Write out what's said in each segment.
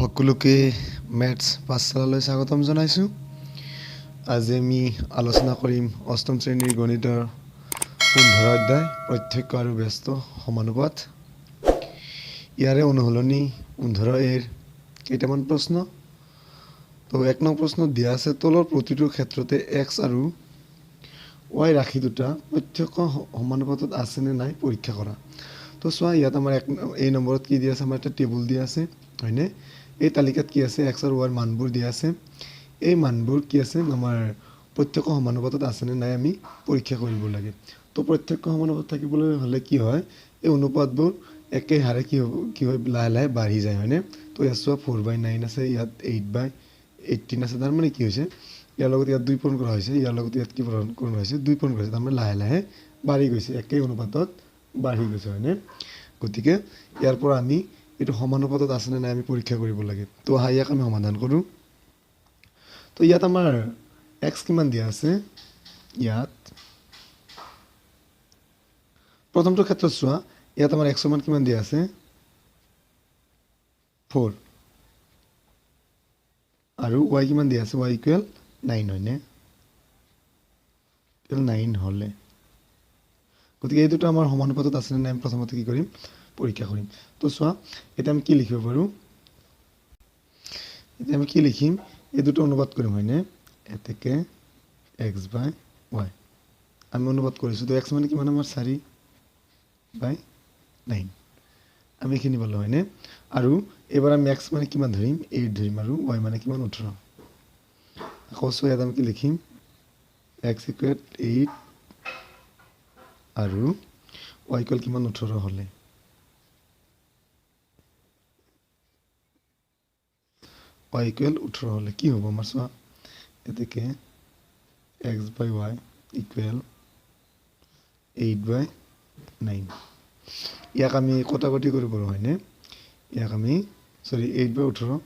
সকলোকে মেথছ পাঠশালালৈ স্বাগতম জনাইছোঁ। আজি আমি আলোচনা কৰিম অষ্টম শ্ৰেণীৰ গণিতৰ 15 অধ্যায় প্ৰত্যক্ষ আৰু ব্যস্ত সমানুপাত। ইয়াৰে অনুশীলনী 15 কেইটামান প্ৰশ্ন। তো 1 নং প্ৰশ্নত দিয়া আছে তলৰ প্ৰতিটোৰ ক্ষেত্ৰতে x আৰু y ৰাশি দুটা প্ৰত্যক্ষ সমানুপাতত আছে নে নাই পৰীক্ষা কৰা। তো চোৱা ইয়াত আমাৰ এই নম্বৰত কি দিয়া আছে, আমাৰ এটা টেবুল দিয়া আছে হয়নে। এই তালিকাত কি আছে, x আৰু y মানবোৰ দিয়া আছে। এই মানবোৰ কি আছে, আমাৰ প্ৰত্যক্ষ সমানুপাতত আছে নে নাই আমি পৰীক্ষা কৰিব লাগে। তো প্ৰত্যক্ষ সমানুপাত থাকিবলৈ হ'লে কি হয়, এই অনুপাতবোৰ একে হাৰে কি হয় লাহে লাহে বাঢ়ি যায় হয়নে। তো ইয়াত চোৱা 4/9 আছে, ইয়াত 8/18 আছে। তাৰমানে কি হৈছে, ইয়াৰ লগত ইয়াত 2 পূৰণ কৰা হৈছে, ইয়াৰ লগত ইয়াত কি পূৰণ কৰা হৈছে 2 পূৰণ কৰা হৈছে। তাৰমানে লাহে লাহে বাঢ়ি গৈছে, একে অনুপাতত বাঢ়ি গৈছে হয়নে। গতিকে ইয়াৰ পৰা আমি এইটো সমানুপাতত আছে নে নাই আমি পৰীক্ষা কৰিব লাগে। তো ইয়াক আমি সমাধান কৰোঁ। তো ইয়াত আমাৰ x কিমান দিয়া আছে, ইয়াত প্ৰথমটো ক্ষেত্ৰত চোৱা, ইয়াত আমাৰ x মান কিমান দিয়া আছে 4 আৰু y কিমান দিয়া আছে, y = 9 হয়নে, 9 হ'লে গতিকে এই দুটো আমাৰ সমানুপাতত আছে নে নাই আমি প্ৰথমতে কি কৰিম পৰীক্ষা কৰিম। তো চোৱা এতিয়া আমি কি লিখিব পাৰোঁ, এতিয়া আমি কি লিখিম, এই দুটো অনুপাত কৰিম হয়নে। এতেকে x/y আমি অনুপাত কৰিছোঁ। তো x মানে কিমান আমাৰ 4/9 আমি এইখিনি পালোঁ হয়নে। আৰু এইবাৰ আমি x মানে কিমান ধৰিম 8 ধৰিম আৰু y মানে কিমান 18। আকৌ চোৱা ইয়াত আমি কি লিখিম, x = 8 আৰু y = কিমান 18 হ'লে y = 18 হ'লে কি হ'ব আমাৰ চোৱা, এতেকে x/y = 8/9। ইয়াক আমি কটাকটি কৰিব পাৰোঁ হয়নে। ইয়াক আমি 8/18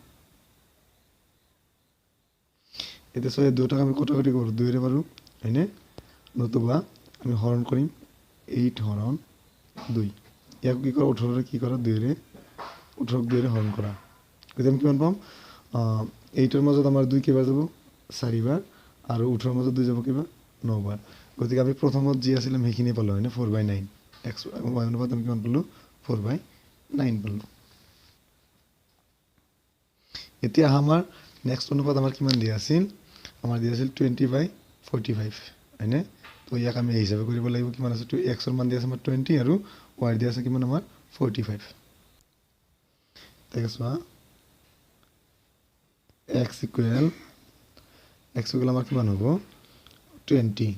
এতিয়া চোৱা দুটাক আমি কটাকটি কৰোঁ 2ৰে পাৰোঁ হয়নে, নতুবা আমি হৰণ কৰিম 8 হৰণ 2। ইয়াক কি কৰা 18ৰে কি কৰা 2ৰে 18ক 2ৰে হৰণ কৰা। গতিকে আমি কিমান পাম, 8ৰ মাজত আমাৰ 2 কেইবাৰ যাব 4 বাৰ আৰু 18ৰ মাজত 2 যাব কেইবাৰ 9 বাৰ। গতিকে আমি প্ৰথমত যি আছিল আমি সেইখিনি পালোঁ হয়নে 4/9। x y অনুপাত আমি কিমান পালোঁ 4/9 পালোঁ। এতিয়া আমাৰ নেক্সট অনুপাত আমাৰ কিমান দিয়া আছিল, আমাৰ দিয়া আছিল 20/45 হয়নে। তো ইয়াক আমি এই হিচাপে কৰিব লাগিব, কিমান আছে x ৰ মান দিয়া আছে আমাৰ 20 আৰু y দিয়া আছে কিমান আমাৰ 45। তাকে চোৱা x = আমাৰ কিমান হ'ব 20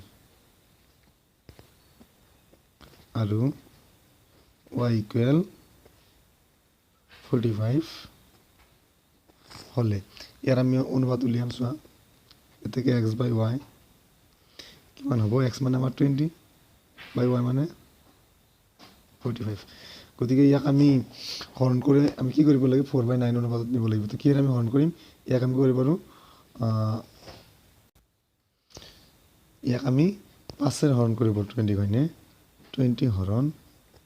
আৰু y = 45 হ'লে ইয়াৰ আমি অনুপাত উলিয়াম। চোৱা এতেকে x/y কিমান হ'ব, x মানে আমাৰ 20/y মানে 45। গতিকে ইয়াক আমি হৰণ কৰি আমি কি কৰিব লাগে 4/9 অনুপাতত নিব লাগিব। তো কিহেৰে আমি হৰণ কৰিম, ইয়াক আমি কৰিব পাৰোঁ, ইয়াক আমি 5ৰে হৰণ কৰিব পাৰোঁ 20 হয়নে, 20 হৰণ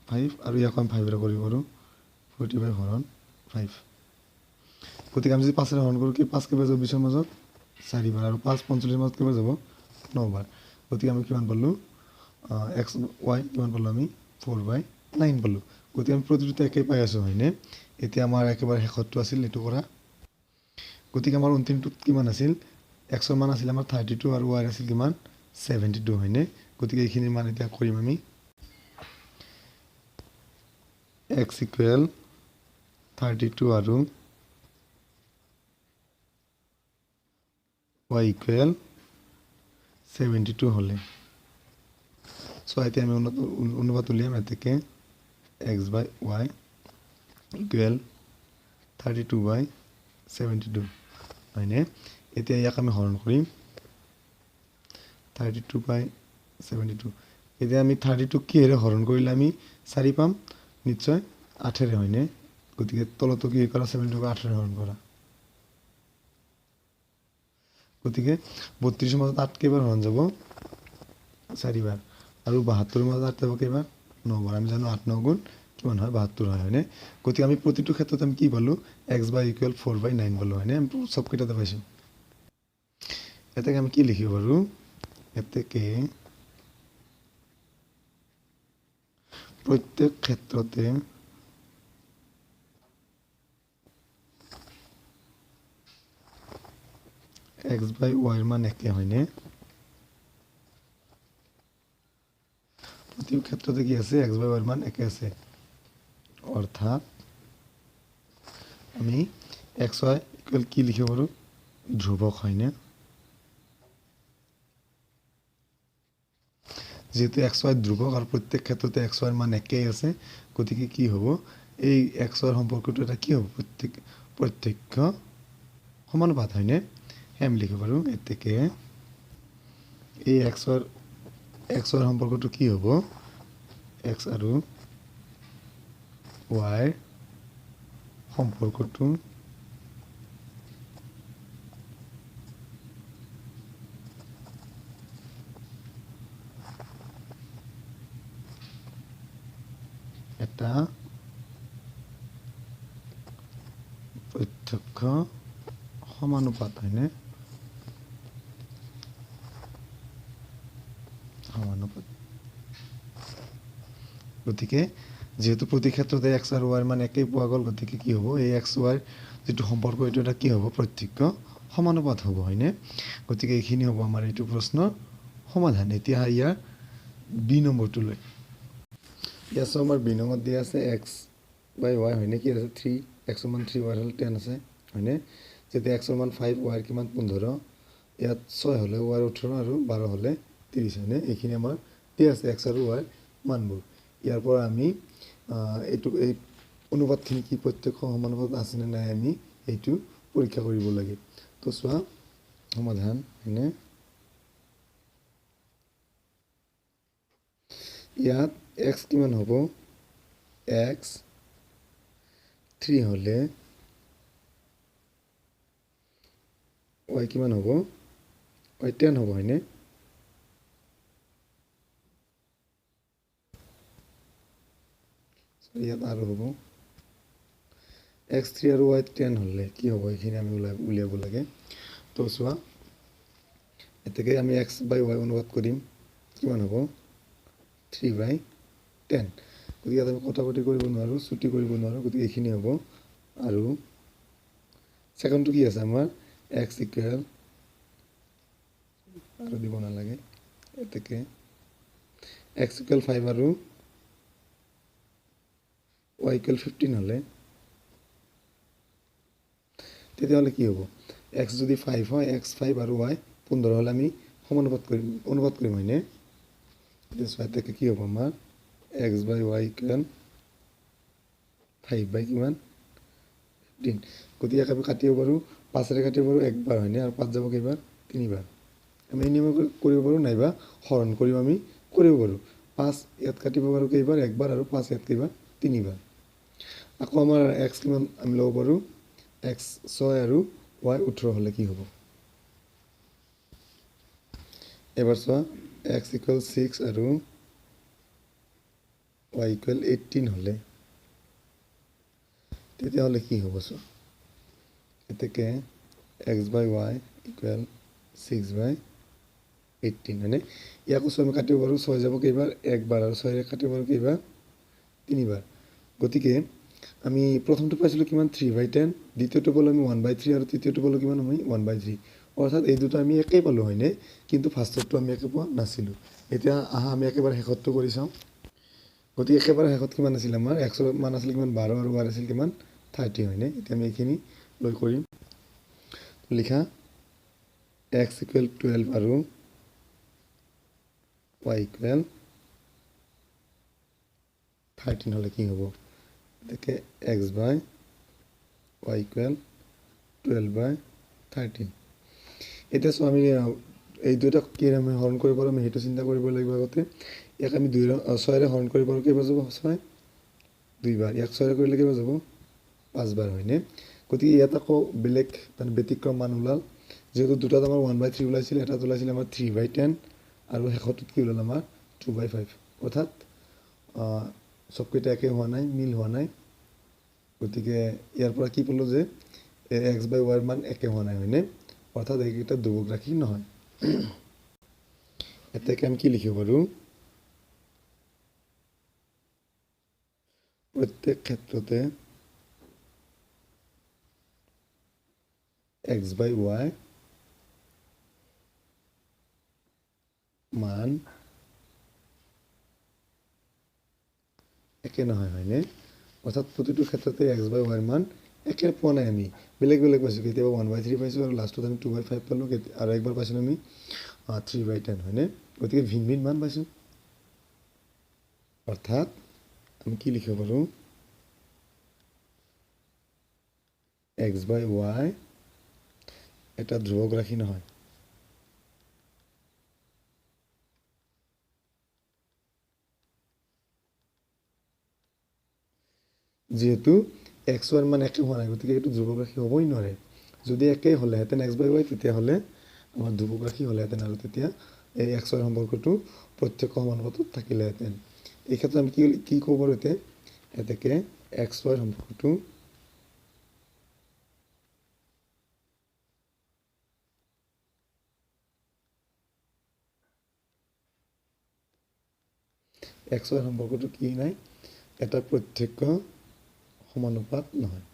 5 আৰু ইয়াক আমি 5ৰে কৰিব পাৰোঁ 45 হৰণ 5। গতিকে আমি যদি 5ৰে হৰণ কৰোঁ কি 5 কেইবাৰ যাব 20ৰ মাজত 4 বাৰ আৰু 5 45ৰ মাজত কেইবাৰ যাব 9 বাৰ। গতিকে আমি কিমান পালোঁ, x y কিমান পালোঁ আমি 4/9 পালোঁ। গতিকে আমি প্ৰতিটোতে একেই পাই আছোঁ হয়নে। এতিয়া আমাৰ একেবাৰে শেষতটো আছিল এইটো কৰা। গতিকে আমাৰ অন্তিমটোত কিমান আছিল, x ৰ মান আছিল আমাৰ 32 আৰু y আছিল কিমান 72 হয়নে। গতিকে এইখিনিৰ মান এতিয়া কৰিম আমি, x = 32 আৰু y = 72 হ'লে চোৱা এতিয়া আমি অনুপাত উলিয়াম। এতেকে x/y = 32/72 হয়নে। এতিয়া ইয়াক আমি হৰণ কৰিম 32/72। এতিয়া আমি 32ক কিহেৰে হৰণ কৰিলে আমি 4 পাম, নিশ্চয় 8ৰে হয়নে। গতিকে তলতো কি কৰা 72ক 8ৰে হৰণ কৰা। গতিকে 32ৰ মাজত 8 কেইবাৰ হৰণ যাব 4 বাৰ আৰু 72ৰ মাজত 8 যাব কেইবাৰ 9 বাৰ। আমি জানো 8 9 গুণ কিমান হয় 72 হয় হয়নে গতিকে আমি প্ৰতিটো ক্ষেত্ৰত আমি কি পালোঁ x/= 4/9 পালোঁ হয়নে আমি চবকেইটাতে পাইছোঁ এতেকে আমি কি লিখিব পাৰোঁ এতেকে প্ৰত্যেক ক্ষেত্ৰতে x/y ৰ মান একে হয়নে প্ৰতি ক্ষেত্ৰতে কি আছে x/y ৰ মান একে আছে অৰ্থাৎ আমি xy ইকুৱেল কি লিখিব পাৰোঁ ধ্ৰুৱক হয়নে যেহেতু xy ধ্ৰুৱক আৰু প্ৰত্যেক ক্ষেত্ৰতে xy ৰ মান একেই আছে গতিকে কি হ'ব এই xy সম্পৰ্কটো এটা কি হ'ব প্ৰত্যক্ষ সমানুপাত হয়নে আমি লিখিব পাৰোঁ এতেকে এই xy সম্পৰ্কটো কি হ'ব x আৰু y সম্পৰ্কটো এটা প্ৰত্যক্ষ সমানুপাত হয়নে সমানুপাত গতিকে যেহেতু প্ৰতি ক্ষেত্ৰতে x আৰু y ৰ মান একেই পোৱা গ'ল গতিকে কি হ'ব এই x y যিটো সম্পৰ্ক এইটো এটা কি হ'ব প্ৰত্যক্ষ সমানুপাত হ'ব হয়নে গতিকে এইখিনি হ'ব আমাৰ এইটো প্ৰশ্নৰ সমাধান এতিয়া ইয়াৰ বি নম্বৰটো লৈ ইয়াত আমাৰ বি নম্বৰত দিয়া আছে x/y হয়নে কি আছে 3 x ৰ মান 3 y হ'লে 10 আছে হয়নে যেতিয়া x ৰ মান 5 y ৰ কিমান 15 ইয়াত 6 হ'লে y ৰ 18 আৰু 12 হ'লে 30 হয়নে এইখিনি আমাৰ দিয়া আছে x আৰু y মানবোৰ ইয়াৰ পৰা আমি এইটো এই অনুপাতখিনি কি প্ৰত্যক্ষ সমানুপাত আছে নে নাই আমি এইটো পৰীক্ষা কৰিব লাগে তো চোৱা সমাধান হয়নে ইয়াত x কিমান হ'ব x 3 হ'লে y কিমান হ'ব y 10 হ'ব হয়নে ইয়াত আৰু হ'ব x3 আৰু y 10 হ'লে কি হ'ব এইখিনি আমি উলিয়াব লাগে তো চোৱা এতেকে আমি x/y অনুপাত কৰিম কিমান হ'ব 3/10 গতিকে ইয়াত আমি কটাকটি কৰিব নোৱাৰোঁ ছুটি কৰিব নোৱাৰোঁ গতিকে এইখিনি হ'ব আৰু ছেকেণ্ডটো কি আছে আমাৰ x ইকুৱেল আৰু দিব নালাগে এতেকে x ইকুৱেল 5 আৰু y ইকুৱেল 15 হ'লে তেতিয়াহ'লে কি হ'ব x যদি 5 হয় x 5 আৰু y 15 হ'লে আমি অনুপাত কৰিম হয়নে এতিয়া চোৱা এতেকে কি হ'ব আমাৰ x/y ইকুৱেল 5 কিমান 15 গতিকে আমি কাটিব পাৰোঁ 5ৰে কাটিব পাৰোঁ একবাৰ হয়নে আৰু 5 যাব কেইবাৰ 3বাৰ আমি এই নিয়ম কৰিব পাৰোঁ নাইবা হৰণ কৰিও আমি কৰিব পাৰোঁ 5 ইয়াত কাটিব পাৰোঁ কেইবাৰ একবাৰ আৰু 5 ইয়াত কেইবাৰ 3বাৰ আকৌ আমাৰ x কিমান আমি ল'ব পাৰোঁ x 6 আৰু y 18 হ'লে কি হ'ব এবাৰ চোৱা x ইকুৱেল 6 আৰু y ইকুৱেল 18 হ'লে তেতিয়াহ'লে কি হ'ব চোৱা এতেকে x/y ইকুৱেল 6/18 হয়নে ইয়াকো আমি কাটিব পাৰোঁ 6 যাব কেইবাৰ একবাৰ আৰু 6ৰে কাটিব পাৰোঁ কেইবাৰ 3বাৰ গতিকে আমি প্ৰথমটো পাইছিলোঁ কিমান 3/10 দ্বিতীয়টো পালোঁ আমি 1/3 আৰু তৃতীয়টো পালোঁ কিমান আমি 1/3 অৰ্থাৎ এই দুটা আমি একেই পালোঁ হয়নে কিন্তু ফাৰ্ষ্টৰটো আমি একে পোৱা নাছিলোঁ এতিয়া আমি একেবাৰে শেষতটো কৰি চাওঁ গতিকে একেবাৰে শেষত কিমান আছিল আমাৰ x ৰ মান আছিল কিমান 12 আৰু y আছিল কিমান 30 হয়নে এতিয়া আমি এইখিনি লৈ কৰিম লিখা x ইকুৱেল 12 আৰু y ইকুৱেল 13 হ'লে কি হ'ব এতেকে x/y ইকুৱেল 12/13 এতিয়া চোৱা আমি এই দুটা কি আমি হৰণ কৰিব পাৰোঁ আমি সেইটো চিন্তা কৰিব লাগিব আগতে ইয়াক আমি 6ৰে হৰণ কৰিব পাৰোঁ কেইবাৰ যাব 6 দুইবাৰ ইয়াক 6ৰে কৰিলে কেইবাৰ যাব 5বাৰ হয়নে গতিকে ইয়াত আকৌ বেলেগ মানে ব্যতিক্ৰম মান ওলাল যেহেতু দুটাত আমাৰ 1/3 ওলাইছিল এটাত ওলাইছিল আমাৰ 3/10 আৰু শেষত কি ওলাল আমাৰ 2/5 অৰ্থাৎ চবকেইটা একে হোৱা নাই, মিল হোৱা নাই। গতিকে ইয়াৰ পৰা কি পালোঁ যে এক্স বাই ৱাইৰ মান একে হোৱা নাই, হয়নে? অৰ্থাৎ এইকেইটা ধ্ৰুৱক ৰাশি নহয়। এতেকে আমি কি লিখিব পাৰোঁ? প্ৰত্যেক ক্ষেত্ৰতে এক্স বাই ৱাই মান একে নহয়, হয়নে? অৰ্থাৎ প্ৰতিটো ক্ষেত্ৰতে এক্স বাই ৱাইৰ মান একে পোৱা নাই আমি, বেলেগ বেলেগ পাইছোঁ। কেতিয়াবা 1/3 পাইছোঁ আৰু লাষ্টত আমি 2/5 পালোঁ, আৰু একবাৰ পাইছিলোঁ আমি 3/10, হয়নে? গতিকে ভিন ভিন মান পাইছোঁ। অৰ্থাৎ আমি কি লিখিব পাৰোঁ? এক্স বাই ৱাই এটা ধ্ৰুৱক ৰাশি নহয়। যিহেতু এক্স ৱাইৰ মান একে হোৱা নাই, গতিকে এইটো ধ্ৰুৱক ৰাশি হ'বই নোৱাৰে। যদি একেই হ'লেহেঁতেন এক্স বাই ৱাই, তেতিয়াহ'লে আমাৰ ধ্ৰুৱক ৰাশি হ'লেহেঁতেন, আৰু তেতিয়া এই এক্স ৱাইৰ সম্পৰ্কটো প্ৰত্যক্ষ সমানুপাতত থাকিলেহেঁতেন। এই ক্ষেত্ৰত আমি কি ক'ব পাৰোঁ? এতেকে এক্স ৱাইৰ সম্পৰ্কটো এক্স ৱাইৰ সম্পৰ্কটো কি নাই? এটা প্ৰত্যক্ষ সমানুপাত নহয়।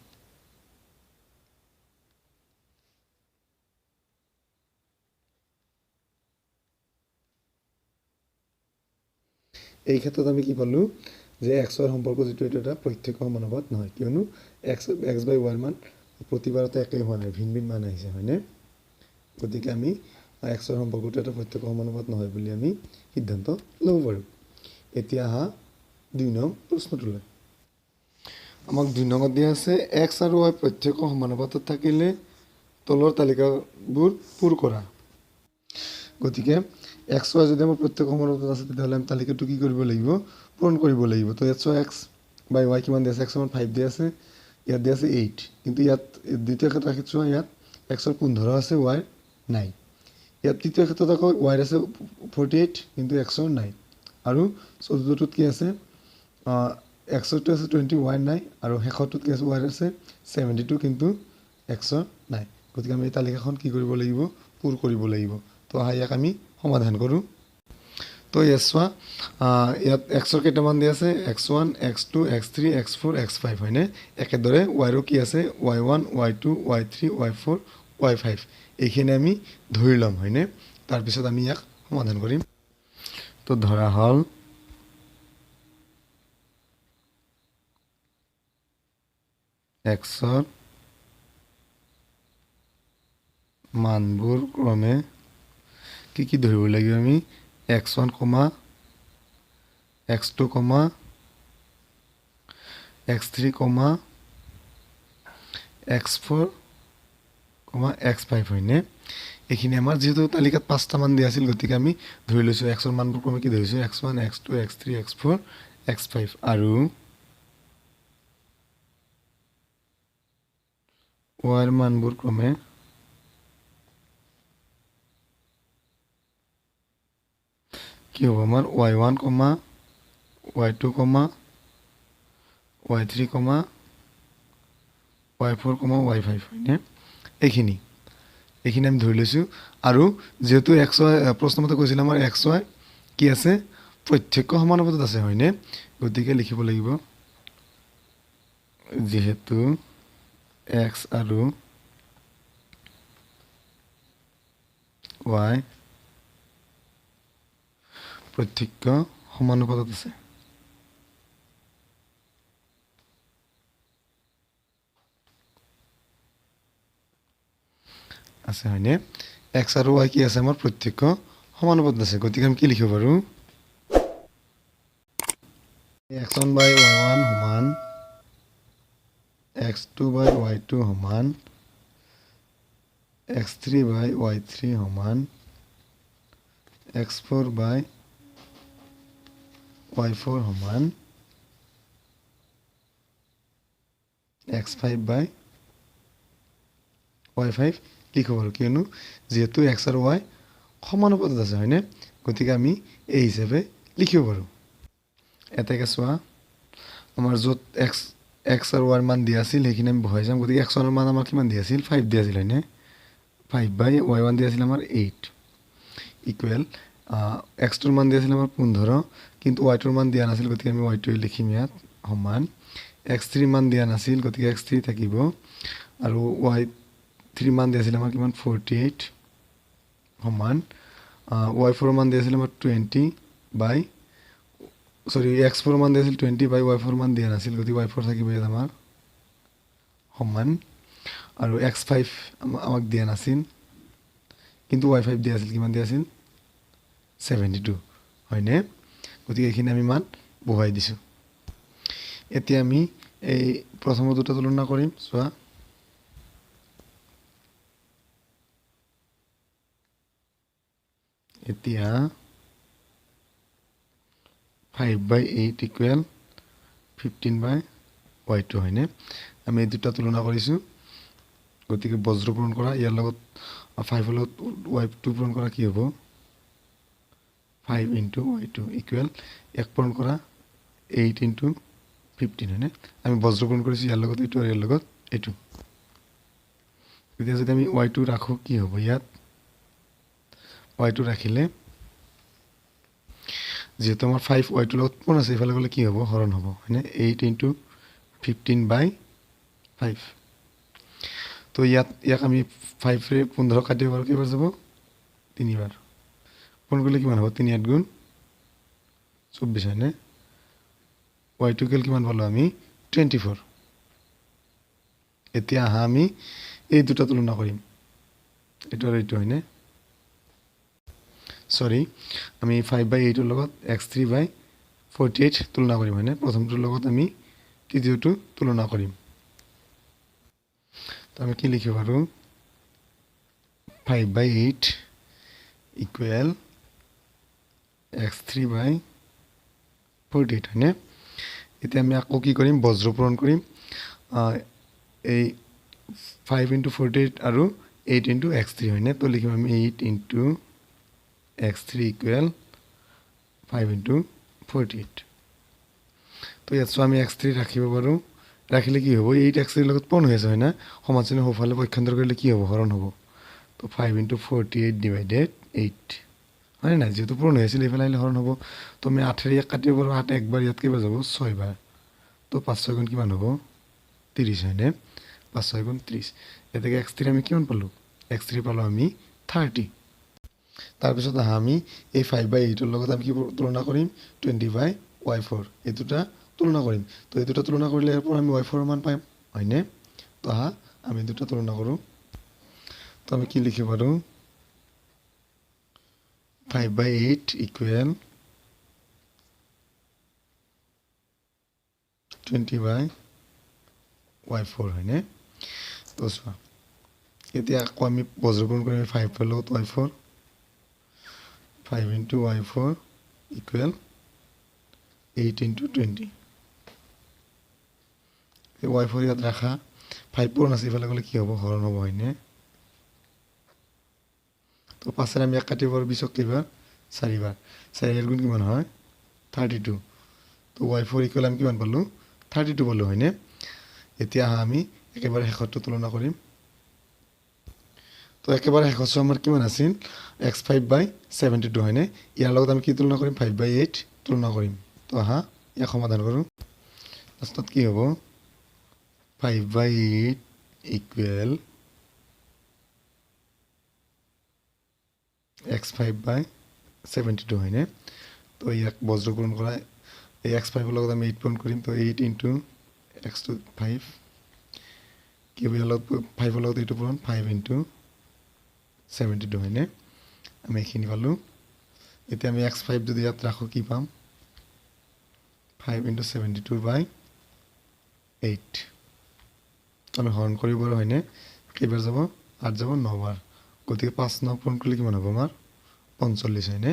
এই ক্ষেত্ৰত আমি কি পালোঁ? যে এক্স ৱাইৰ সম্পৰ্ক যিটো, এইটো এটা প্ৰত্যক্ষ সমানুপাত নহয়, কিয়নো এক্স বাই ৱাইৰ মান প্ৰতিবাৰতে একেই হোৱা নাই, ভিন ভিন মান আহিছে, হয়নে? গতিকে আমি এক্স ৱাইৰ সম্পৰ্কটো এটা প্ৰত্যক্ষ সমানুপাত নহয় বুলি আমি সিদ্ধান্ত ল'ব পাৰোঁ। এতিয়া আহা 2 নং প্ৰশ্নটোলৈ। আমাক 2 নঙত দিয়া আছে এক্স আৰু ৱাই প্ৰত্যক্ষ সমানুপাতত থাকিলে তলৰ তালিকাবোৰ পূৰ কৰা। গতিকে এক্স ৱাই যদি আমাৰ প্ৰত্যক্ষ সমানুপাতত আছে, তেতিয়াহ'লে আমি তালিকাটো কি কৰিব লাগিব? পূৰণ কৰিব লাগিব। তো ইয়াত চোৱা, এক্স বাই ৱাই কিমান দিয়া আছে? এক্সৰ মান 5 দিয়া আছে, ইয়াত দিয়া আছে 8। কিন্তু ইয়াত দ্বিতীয় ক্ষেত্ৰত ৰাশিত চোৱা, ইয়াত এক্সৰ 15 আছে, ৱাইৰ নাই। ইয়াত তৃতীয় ক্ষেত্ৰত আকৌ ৱাইৰ আছে 48, কিন্তু এক্সৰ নাই। আৰু চতুৰ্থটোত কি আছে? এক্সৰটো আছে 20, ৱাইৰ নাই। আৰু শেষৰটোত কি আছে? ৱাইৰ আছে 72, কিন্তু এক্সৰ নাই। গতিকে আমি এই তালিকাখন কি কৰিব লাগিব? পূৰ কৰিব লাগিব। তো আহা ইয়াক আমি সমাধান কৰোঁ। তো ইয়াত চোৱা, ইয়াত এক্সৰ কেইটামান দিয়া আছে? x1, x2, x3, x4, x5, হয়নে? একেদৰে ৱাইৰো কি আছে? y1, y2, y3, y4, y5। এইখিনি আমি ধৰি ল'ম, হয়নে? তাৰপিছত আমি ইয়াক সমাধান কৰিম। তো ধৰা হ'ল এক্সৰ মানবোৰ ক্ৰমে কি ধৰিব লাগিব আমি? x1, x2, x3, x4, x5, হয়নে? এইখিনি আমাৰ যিহেতু তালিকাত 5টা মান দিয়া আছিল, গতিকে আমি ধৰি লৈছোঁ এক্সৰ মানবোৰ ক্ৰমে কি ধৰিছোঁ? x1, x2, x3, x4, x5, আৰু ৱাইৰ মানবোৰ ক্ৰমে কি হ'ব আমাৰ? y1, y2, y3, y4, y5, হয়নে? এইখিনি আমি ধৰি লৈছোঁ। আৰু যিহেতু এক্স ৱাই প্ৰশ্নমতে কৈছিল আমাৰ এক্স ৱাই কি আছে? প্ৰত্যক্ষ সমানুপাতত আছে, হয়নে? গতিকে লিখিব লাগিব, যিহেতু এক্স আৰু ৱাই প্ৰত্যক্ষ সমানুপাতত আছে। হয়নে? এক্স আৰু ৱাই কি আছে? আমাৰ প্ৰত্যক্ষ সমানুপাতত আছে। গতিকে আমি কি লিখিব পাৰোঁ? x1 বাই y1 সমান x2 বাই y2 সমান x3 বাই y3 সমান x4 বাই y4 সমান x5 বাই y5 লিখিব পাৰোঁ, কিয়নো যিহেতু এক্স আৰু ৱাই সমানুপাতত আছে, হয়নে? গতিকে আমি এই হিচাপে লিখিব পাৰোঁ। এতেকে চোৱা, আমাৰ য'ত এক্স আৰু ৱাইৰ মান দিয়া আছিল সেইখিনি আমি বহাই যাম। গতিকে এক্স ওৱানৰ মান আমাৰ কিমান দিয়া আছিল 5 দিয়া আছিল হয়নে 5/y1 দিয়া আছিল আমাৰ 8 ইকুৱেল এক্সটোৰ মান দিয়া আছিল আমাৰ 15 কিন্তু ৱাইটোৰ মান দিয়া নাছিল গতিকে আমি ৱাইটোৱে লিখিম ইয়াত সমান x3 মান দিয়া নাছিল গতিকে x3 থাকিব আৰু y3 মান দিয়া আছিল আমাৰ কিমান 48 সমান y4 মান দিয়া আছিল আমাৰ 20 বাই x4 মান দিয়া আছিল 20 বাই y4 মান দিয়া নাছিল গতিকে y4 থাকিব ইয়াত আমাৰ সমান আৰু x5 আমাক দিয়া নাছিল কিন্তু y5 দিয়া আছিল কিমান দিয়া আছিল 72 হয়নে গতিকে এইখিনি আমি মান বহাই দিছোঁ। এতিয়া আমি এই প্ৰথম দুটা তুলনা কৰিম চোৱা এতিয়া 5/8 ইকুৱেল 15/y2 হয়নে আমি এই দুটা তুলনা কৰিছোঁ গতিকে বজ্ৰ পূৰণ কৰা ইয়াৰ লগত 5 লগত y2 পূৰণ কৰা কি হ'ব 5 × y2 ইকুৱেল 1 পূৰণ কৰা 8 × 15 হয়নে আমি বজ্ৰ পূৰণ কৰিছোঁ ইয়াৰ লগত এইটো আৰু ইয়াৰ লগত এইটো এতিয়া যদি আমি y2 ৰাখোঁ কি হ'ব ইয়াত y2 ৰাখিলে যেহেতু আমাৰ 5 y2 লগত পূৰণ আছে এইফালে গ'লে কি হ'ব হৰণ হ'ব হয়নে 8 × 15/5 তো ইয়াক আমি 5ৰে 15 কাটিব পাৰোঁ কেইবাৰ যাব 3বাৰ পূৰণ কৰিলে কিমান হ'ব 3 8 গুণ 24 হয়নে y2 কিমান পালোঁ আমি 24 এতিয়া আহা আমি এই দুটা তুলনা কৰিম এইটো আৰু এইটো হয়নে সৰি আমি 5/8ৰ লগত x3/48 তুলনা কৰিম হয়নে প্ৰথমটোৰ লগত আমি তৃতীয়টো তুলনা কৰিম তো আমি কি লিখিব পাৰোঁ 5/8 ইকুৱেল x3/48 হয়নে এতিয়া আমি আকৌ কি কৰিম বজ্ৰ পূৰণ কৰিম এই 5 × 48 আৰু 8 × x3 হয়নে তো লিখিম আমি 8 × x3 ইকুৱেল 5 × 48 তো ইয়াত আমি x3 ৰাখিব পাৰোঁ ৰাখিলে কি হ'ব 8x3 লগত পূৰণ হৈ আছে হয় না সমান চিহ্ন সোঁফালে পক্ষান্তৰ কৰিলে কি হ'ব হৰণ হ'ব তো 5 × 48 / 8 হয় নাই যেহেতু পূৰণ হৈ আছিল এইফালে আহিলে হৰণ হ'ব তো আমি 8ৰে 1 কাটিব পাৰোঁ 8 একবাৰ ইয়াত কেইবাৰ যাব 6বাৰ তো 5 6 গুণ কিমান হ'ব 30 হয়নে 5 6 গুণ 30 এতেকে x3 আমি কিমান পালোঁ x3 পালোঁ আমি 30 তাৰপিছত আহা আমি এই 5/8ৰ লগত আমি কি তুলনা কৰিম 20/y4 এই দুটা তুলনা কৰিম তো এই দুটা তুলনা কৰিলে ইয়াৰ পৰা আমি y4 মান পাম হয়নে তো আহা আমি দুটা তুলনা কৰোঁ তো আমি কি লিখিব পাৰোঁ 5/8 ইকুৱেল 20/y4 হয়নে তো চোৱা এতিয়া আকৌ আমি বজ্ৰপূৰণ কৰিম 5ৰ লগত y4 5 × y4 ইকুৱেল 8 × 20 y4 ইয়াত ৰাখা 5 পূৰণ আছে ইফালে গ'লে কি হ'ব হৰণ হ'ব হয়নে তো 5ৰে আমি 1 কাটিব পাৰোঁ 20ক কেইবাৰ 4বাৰ 4 গুণ কিমান হয় 32 তো y4 ইকুৱেল আমি কিমান পালোঁ 32 পালোঁ হয়নে এতিয়া আহা আমি একেবাৰে শেষৰটো তুলনা কৰিম তো একেবাৰে শেষৰটো আমাৰ কিমান আছিল x5/72 হয়নে ইয়াৰ লগত আমি কি তুলনা কৰিম 5/8 তুলনা কৰিম তো আহা ইয়াক সমাধান কৰোঁ লাষ্টত কি হ'ব 5/8 ইকুৱেল x5/72 হয়নে তো ইয়াক বজ্ৰ পূৰণ কৰা এই x5ৰ লগত আমি 8 পূৰণ কৰিম তো 8 × x2 5 কি হ'ব ইয়াৰ লগত 5ৰ লগত এইটো পূৰণ 5 × 72 হয়নে আমি এইখিনি পালোঁ এতিয়া আমি x5 যদি ইয়াত ৰাখোঁ কি পাম 5 × 72/8 আমি হৰণ কৰিব পাৰোঁ হয়নে কেইবাৰ যাব 8 যাব 9বাৰ গতিকে 5 9 পূৰণ কৰিলে কিমান হ'ব আমাৰ 45 হয়নে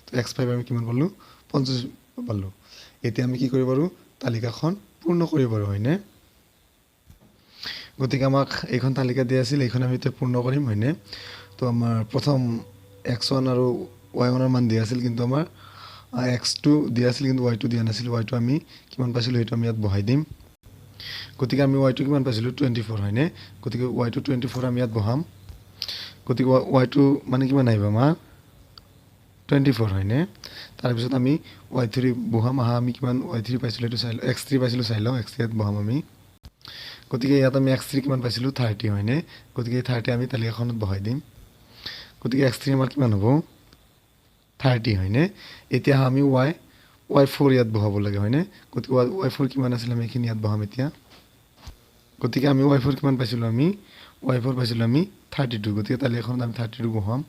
তো x5 আমি কিমান পালোঁ 45 পালোঁ এতিয়া আমি কি কৰিব পাৰোঁ তালিকাখন পূৰ্ণ কৰিব পাৰোঁ হয়নে গতিকে আমাক এইখন তালিকা দিয়া আছিল এইখন আমি এতিয়া পূৰ্ণ কৰিম হয়নে তো আমাৰ প্ৰথম x1 আৰু y1 ৰ মান দিয়া আছিল কিন্তু আমাৰ এক্সটো দিয়া আছিল কিন্তু ৱাইটো দিয়া নাছিল। ৱাইটো আমি কিমান পাইছিলোঁ সেইটো আমি ইয়াত বহাই দিম। গতিকে আমি ৱাইটো কিমান পাইছিলোঁ 24 হয়নে? গতিকে ৱাইটো 24 আমি ইয়াত বহাম। গতিকে ৱাইটো মানে কিমান আহিব আমাৰ 24 হয়নে? তাৰপিছত আমি y3 বহাম। আমি কিমান y3 পাইছিলোঁ এইটো চাই লওঁ, x3 পাইছিলোঁ চাই লওঁ, x3 ইয়াত বহাম আমি। গতিকে ইয়াত আমি x3 কিমান পাইছিলোঁ 30 হয়নে? গতিকে 30 আমি তালিকাখনত বহাই দিম। গতিকে x3 আমাৰ কিমান হ'ব 30 হয়নে? এতিয়া আমি y4 ইয়াত বহাব লাগে হয়নে? গতিকে y4 কিমান আছিল আমি এইখিনি ইয়াত বহাম এতিয়া। গতিকে আমি y4 কিমান পাইছিলোঁ আমি y4 পাইছিলোঁ আমি 32। গতিকে তালিকাখনত আমি 32 বহাম।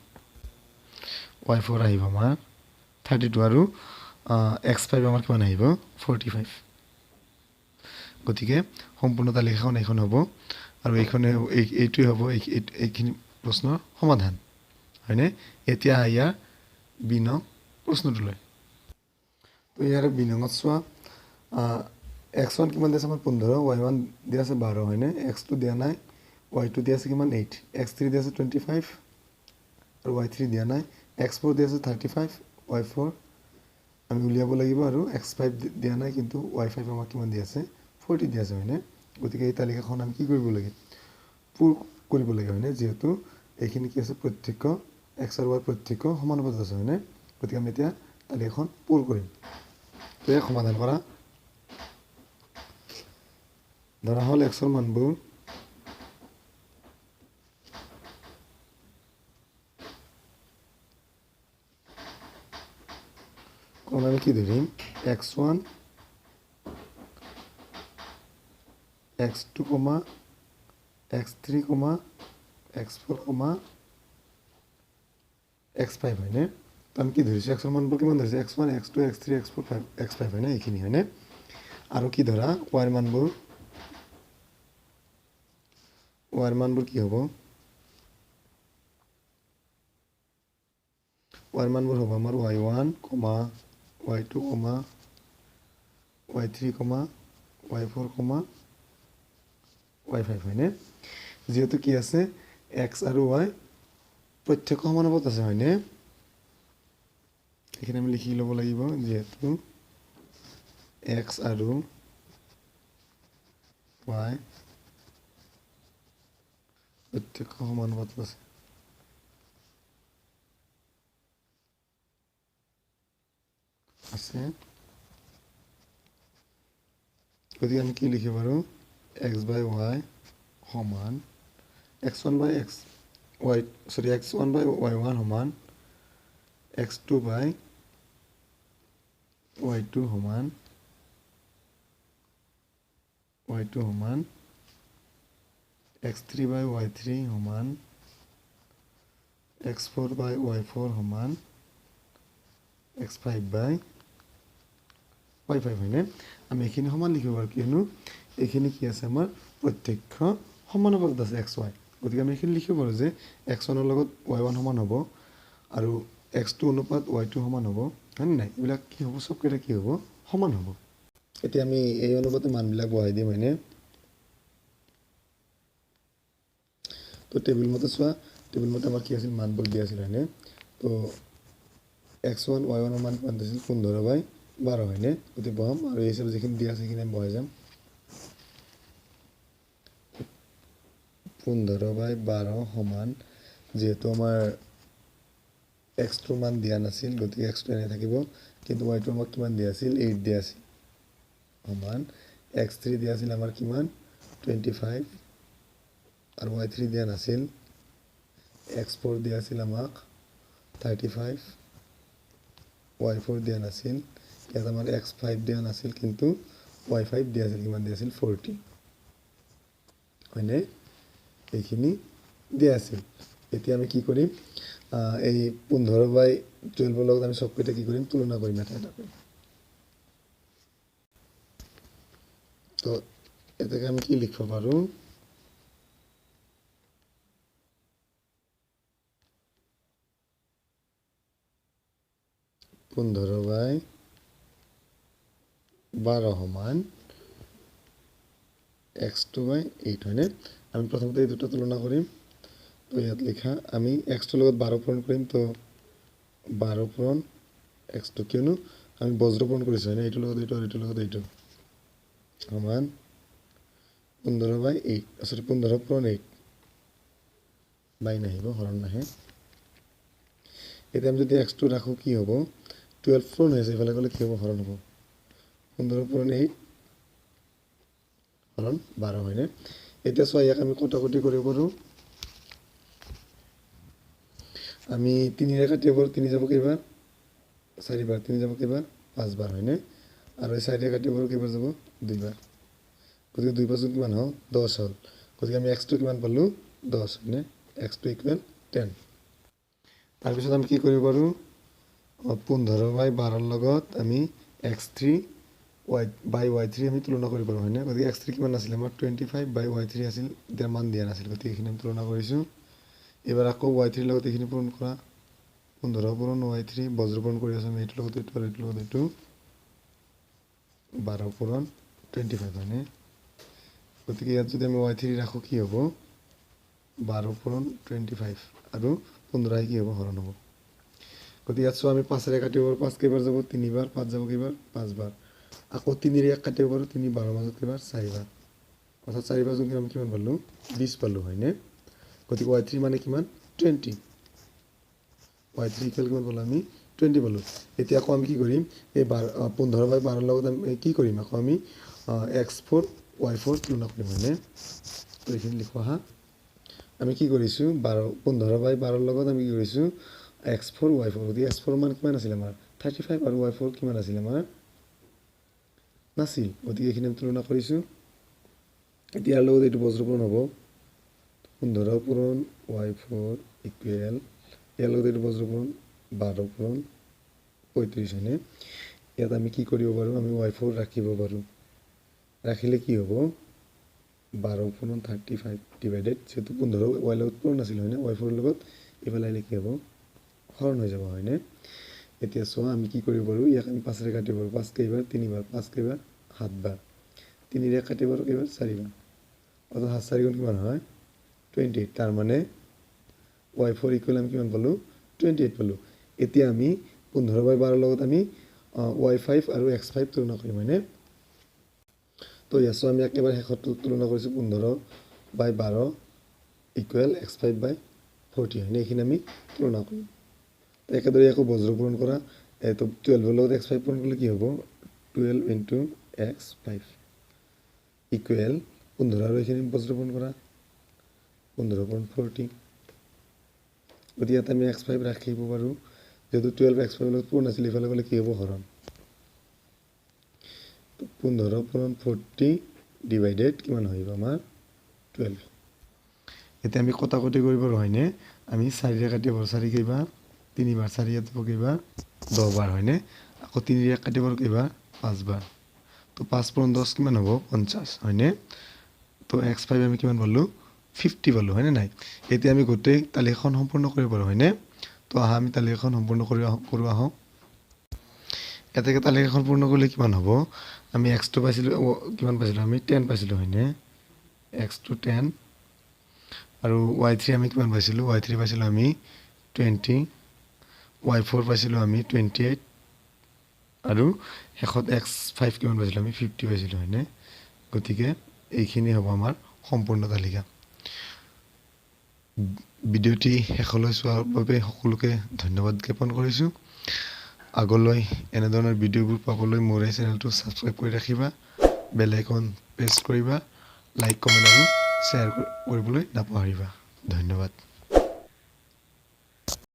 y4 আহিব আমাৰ 32 আৰু x5 আমাৰ কিমান আহিব 45। গতিকে সম্পূৰ্ণ তালিকাখন এইখন হ'ব আৰু এইটোৱে হ'ব এইখিনি প্ৰশ্নৰ সমাধান হয়নে? এতিয়া ইয়াৰ বি নং প্ৰশ্নটোলৈ। তো ইয়াৰ বি নঙত চোৱা x1 কিমান দিয়া আছে আমাৰ 15, y1 দিয়া আছে 12 হয়নে? x2 দিয়া নাই, y2 দিয়া আছে কিমান 8, x3 দিয়া আছে 25 আৰু y3 দিয়া নাই, x4 দিয়া আছে 35, y4 আমি উলিয়াব লাগিব আৰু x5 দিয়া নাই কিন্তু y5 আমাক কিমান দিয়া আছে 40 দিয়া আছে হয়নে? গতিকে এই তালিকাখন আমি কি কৰিব লাগে পূৰ কৰিব লাগে হয়নে? যিহেতু এইখিনি কি আছে প্ৰত্যক্ষ x আৰু y প্ৰত্যক্ষ সমানুপাতত আছে হয়নে? গতিকে আমি এতিয়া তালিকাখন পূৰ কৰিম। তো ইয়াক সমাধান কৰা। ধৰা হ'ল xৰ মানবোৰ আমি কি ধৰিম x1 x2 x3 x4 x5 হয়নে? তো আমি কি ধৰিছোঁ xৰ মানবোৰ কিমান ধৰিছোঁ x1 x2 x3 x4 x5 হয়নে? এইখিনি হয়নে? আৰু কি ধৰা y মানবোৰ কি হ'ব y মানবোৰ হ'ব আমাৰ y1 y2 y3 y4 y5 হয়নে? যিহেতু কি আছে x আৰু y প্ৰত্যক্ষ সমানুপাত আছে হয়নে? এইখিনি আমি লিখি ল'ব লাগিব যিহেতু x আৰু y প্ৰত্যক্ষ সমানুপাতত আছে। গতিকে আমি কি লিখিব পাৰোঁ x by y সমান x1 by y1 সমান x2 by y2 সমান x3 by y3 সমান x4 by y4 সমান x5 by y5 হয়নে? আমি এইখিনি সমান লিখিব পাৰোঁ কিয়নো এইখিনি কি আছে আমাৰ প্ৰত্যক্ষ সমানুপাতত আছে x y। গতিকে আমি এইখিনি লিখিব পাৰোঁ যে x1 ৰ লগত y1 সমান হ'ব আৰু x2 অনুপাত y2 সমান হ'ব হয়নে নাই? এইবিলাক কি হ'ব চবকেইটা কি হ'ব সমান হ'ব। এতিয়া আমি এই অনুপাতে মানবিলাক বহাই দিম হয়নে? তো টেবুল মতে চোৱা, টেবুল মতে আমাৰ কি আছিল মানবোৰ দিয়া আছিল হয়নে? তো x1 y1 ৰ মান কিমান দিছিল 15 by 12 হয়নে? গতিকে বহাম আৰু এই হিচাপে যিখিনি দিয়া আছে সেইখিনি আমি বহাই যাম। 15 by 12 সমান যিহেতু আমাৰ x2 মান দিয়া নাছিল গতিকে x2 এনে থাকিব কিন্তু y2 আমাক কিমান দিয়া আছিল 8 দিয়া আছিল সমান x3 দিয়া আছিল আমাৰ কিমান 25 আৰু y3 দিয়া নাছিল x4 দিয়া আছিল আমাক 35 y4 দিয়া নাছিল ইয়াত আমাৰ x5 দিয়া নাছিল কিন্তু y5 দিয়া আছিল কিমান দিয়া আছিল 40 হয়নে? এইখিনি দিয়া আছিল। এতিয়া আমি কি কৰিম এই 15 by 12 লগত আমি সবকেইটা কি কৰিম তুলনা কৰিম এটা এটা কৰি। তো এটাকে আমি কি লিখিব পাৰোঁ 15 by 12 সমান x2 by 8 হয়নে? আমি প্ৰথমতে এই দুটা তুলনা কৰিম। তো ইয়াত লিখা আমি x2 লগত 12 পূৰণ কৰিম তো 12 পূৰণ x2 কিয়নো আমি বজ্ৰ পূৰণ কৰিছোঁ হয়নে এইটোৰ লগত এইটো আৰু এইটোৰ লগত এইটো সমান 15/8 সরি 15 পূরণ 8 বাই নাহিব হরণ নাহে এতিয়া আমি যদি x2 রাখো কি হ'ব 12 পূরণ হয়েছে এফালে গলে কি হ'ব হরণ হ'ব 15 পূরণ 8 হরণ 12 হয়নে এতিয়া চোৱা ইয়াক আমি কটাকটি কৰিব পাৰোঁ আমি 3 ৰে কাটিব পাৰোঁ 3 যাব কেইবাৰ 4 বাৰ 3 যাব কেইবাৰ 5 বাৰ হয়নে আৰু 4 ৰে কাটিব পাৰোঁ কেইবাৰ যাব 2 বাৰ গতিকে 2 5 কিমান হ'ল 10 হ'ল গতিকে আমি x2 কিমান পালো 10 হয়নে x2 = 10 তাৰপিছত আমি কি কৰিব পাৰোঁ 15/12 লগত আমি x3 y3 আমি তুলনা কৰিব পাৰোঁ হয়নে গতিকে x3 কিমান আছিল আমাৰ 25/y3 আছিল এতিয়া মান দিয়া নাছিল গতিকে এইখিনি আমি তুলনা কৰিছোঁ এবাৰ আকৌ y3 লগত এইখিনি পূৰণ কৰা 15 পূৰণ y3 বজ্ৰ পূৰণ কৰি আছোঁ আমি এইটোৰ লগত এইটো আৰু এইটোৰ লগত এইটো 12 পূৰণ 25 হয়নে গতিকে ইয়াত যদি আমি y3 ৰাখোঁ কি হ'ব 12 পূৰণ 25 আৰু 15 কি হ'ব হৰণ হ'ব গতিকে ইয়াত চোৱা আমি 5 ৰে কাটিব পাৰোঁ 5 কেইবাৰ যাব 3 বাৰ 5 যাব কেইবাৰ 5 বাৰ আকৌ 3 ৰে কাটিব পাৰোঁ 3 12 মাজত কেইবাৰ 4 বাৰ অৰ্থাৎ 4 বাৰ যদি আমি কিমান পালো 20 পালো হয়নে গতিকে y3 মানে কিমান 20 y3 কিমান পালো আমি 20 পালো এতিয়া আকৌ আমি কি কৰিম এই 15/12 লগত আমি কি কৰিম আকৌ আমি x4 y4 তুলনা কৰিম হয়নে তো এইখিনি লিখোঁ হা আমি কি কৰিছোঁ 15/12 লগত আমি কি কৰিছোঁ x4 y4 গতিকে x4 মান কিমান আছিল আমাৰ 35 আৰু y4 কিমান আছিল আমাৰ নাছিল গতিকে এইখিনি আমি তুলনা কৰিছোঁ এতিয়া লগত এইটো বজ্ৰ পূৰণ হ'ব 15 পূৰণ y4 ইকুৱেল ইয়াৰ লগত এইটো বজ্ৰ পূৰণ 12 পূৰণ 35 হয়নে ইয়াত আমি কি কৰিব পাৰোঁ আমি y4 ৰাখিব পাৰোঁ ৰাখিলে কি হ'ব 12 পূৰণ 35 ডিভাইডেড যেহেতু 15 y লগত পূৰণ আছিল হয়নে y4 লগত এইফালে আহিলে কি হ'ব হৰণ হৈ যাব হয়নে এতিয়া চোৱা আমি কি কৰিব পাৰোঁ ইয়াক আমি 5 ৰে কাটিব পাৰোঁ 5 কেইবাৰ 3 বাৰ 5 কেইবাৰ 7 বাৰ 3 ৰে কাটিব পাৰোঁ কেইবাৰ 4 বাৰ অৰ্থাৎ 7 4 গুণ কিমান হয় 28 তাৰ মানে y4 ইকুৱেল আমি কিমান পালোঁ 28 পালোঁ এতিয়া আমি 15/12 লগত আমি y5 আৰু x5 তুলনা কৰিম হয়নে তো ইয়াত আমি একেবাৰে শেষত তুলনা কৰিছোঁ 15/12 ইকুৱেল x5/40 হয়নে এইখিনি আমি তুলনা কৰিম একেদৰে আকৌ বজ্ৰ পূৰণ কৰা তো 12 লগত x5 পূৰণ কৰিলে কি হ'ব 12 × x5 ইকুৱেল 15 আৰু এইখিনি বজ্ৰ পূৰণ কৰা 15/40 গতিকে ইয়াত আমি x5 ৰাখিব পাৰোঁ যেহেতু 12 x5 লগত পূৰণ আছিল ইফালে গ'লে কি হ'ব হৰণ 15/40 ডিভাইডেড কিমান আহিব আমাৰ 12 এতিয়া আমি কটাকটি কৰিব পাৰোঁ হয়নে আমি 4 ৰে কাটিব পাৰোঁ 4 কেইবাৰ 3 বাৰ 4 ইয়াত কেইবাৰ 10 বাৰ হয়নে আকৌ 3 ৰে কাটিব পাৰোঁ কেইবাৰ 5 বাৰ তো 5 পূৰণ 10 কিমান হ'ব 50 হয়নে তো x5 আমি কিমান পালোঁ 50 পালোঁ হয়নে নাই এতিয়া আমি গোটেই তালিকাখন সম্পূৰ্ণ কৰিব পাৰোঁ হয়নে তো আহা আমি তালিকাখন সম্পূৰ্ণ কৰোঁ আহোঁ এতেকে তালিকাখন পূৰ্ণ কৰিলে কিমান হ'ব আমি x2 পাইছিলোঁ কিমান পাইছিলোঁ আমি 10 পাইছিলোঁ হয়নে x2 10 আৰু y3 আমি কিমান পাইছিলোঁ y3 পাইছিলোঁ আমি 20 y4 পাইছিলোঁ আমি 28 আৰু শেষত x5 কিমান পাইছিলোঁ আমি 50 পাইছিলোঁ হয়নে গতিকে এইখিনি হ'ব আমাৰ সম্পূৰ্ণ তালিকা ভিডিঅ'টি শেষলৈ চোৱাৰ বাবে সকলোকে ধন্যবাদ জ্ঞাপন কৰিছোঁ আগলৈ এনেধৰণৰ ভিডিঅ'বোৰ পাবলৈ মোৰ এই চেনেলটো ছাবস্ক্ৰাইব কৰি ৰাখিবা বেল আইকন প্ৰেছ কৰিবা লাইক কমেণ্ট আৰু শ্বেয়াৰ কৰিবলৈ নাপাহৰিবা ধন্যবাদ